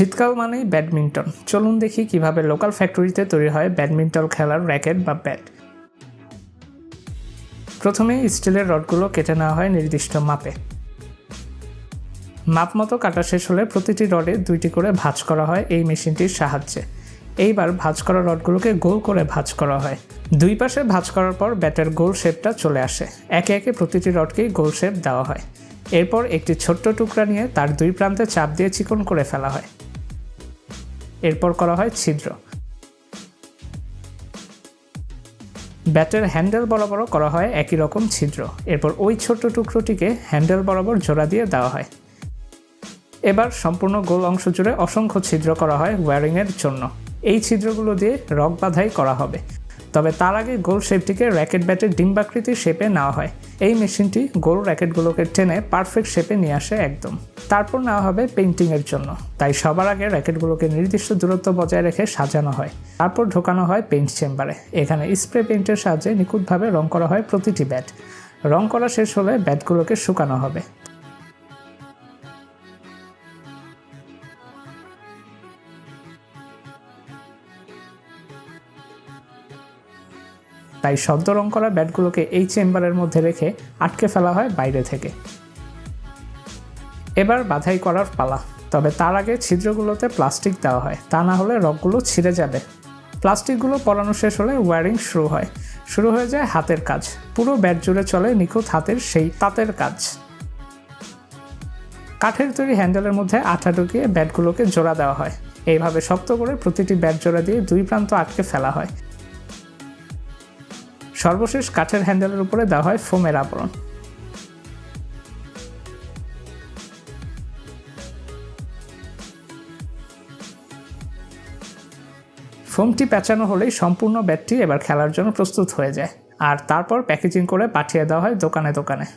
শীতকাল মানেই ব্যাডমিন্টন। চলুন দেখি কিভাবে লোকাল ফ্যাক্টরিতে তৈরি হয় ব্যাডমিন্টন খেলার র্যাকেট বা ব্যাট। প্রথমে স্টিলের রডগুলো কেটে নেওয়া হয় নির্দিষ্ট মাপে। মাপ মতো কাটা শেষ হলে প্রতিটি রডে 2টি করে ভাঁজ করা হয় এই মেশিনটির সাহায্যে। এইবার ভাঁজ করা রডগুলোকে গোল করে ভাঁজ করা হয়। দুই পাশে ভাঁজ করার পর ব্যাটের গোল শেপটা চলে আসে। একে একে প্রতিটি রডকেই গোল শেপ দেওয়া হয়। এরপর একটি ছোট্ট টুকরা নিয়ে তার দুই প্রান্তে চাপ দিয়ে চিকন করে ফেলা হয়। এরপর করা হয় ছিদ্র। ব্যাটের হ্যান্ডেল বরাবর করা হয় একই রকম ছিদ্র। এরপর ওই ছোট্ট টুকরোটিকে হ্যান্ডেল বরাবর জোড়া দিয়ে দেওয়া হয়। এবার সম্পূর্ণ গোল অংশ জুড়ে অসংখ্য ছিদ্র করা হয় ওয়্যারিংয়ের জন্য। এই ছিদ্রগুলো দিয়ে রগ বাঁধাই করা হবে। তবে তার আগে গোল শেপটিকে র্যাকেট ব্যাটের ডিম্বাকৃতির শেপে নেওয়া হয়। এই মেশিনটি গোল র্যাকেটগুলোকে টেনে পারফেক্ট শেপে নিয়ে আসে একদম। তারপর নেওয়া হবে পেইন্টিংয়ের জন্য। তাই সবার আগে র্যাকেটগুলোকে নির্দিষ্ট দূরত্ব বজায় রেখে সাজানো হয়। তারপর ঢোকানো হয় পেইন্ট চেম্বারে। এখানে স্প্রে পেইন্টের সাহায্যে নিখুঁতভাবে রং করা হয় প্রতিটি ব্যাট। রং করা শেষ হলে ব্যাটগুলোকে শুকানো হবে। তাই সদ্য রং করা ব্যাটগুলোকে এই চেম্বারের মধ্যে রেখে আটকে ফেলা হয় বাইরে থেকে। এবার বাধাই করার পালা। তবে তার আগে ছিদ্রগুলোতে প্লাস্টিক দেওয়া হয়, তা না হলে রগগুলো ছিঁড়ে যাবে। প্লাস্টিকগুলো পরানো শেষ হলে ওয়্যারিং শুরু হয়ে যায় হাতের কাজ। পুরো ব্যাট জুড়ে চলে নিখুঁত হাতের সেই তাঁতের কাজ। কাঠের তৈরি হ্যান্ডেলের মধ্যে আঠা ঢুকিয়ে ব্যাটগুলোকে জোড়া দেওয়া হয়। এইভাবে শক্ত করে প্রতিটি ব্যাট জোড়া দিয়ে দুই প্রান্ত আটকে ফেলা হয়। সর্বশেষ কাঠের হ্যান্ডেলের উপরে দেওয়া হয় ফোমের আবরণ। ফোমটি পেঁচানো হলেই সম্পূর্ণ ব্যাটটি এবার খেলার জন্য প্রস্তুত হয়ে যায়। আর তারপর প্যাকেজিং করে পাঠিয়ে দেওয়া হয় দোকানে দোকানে।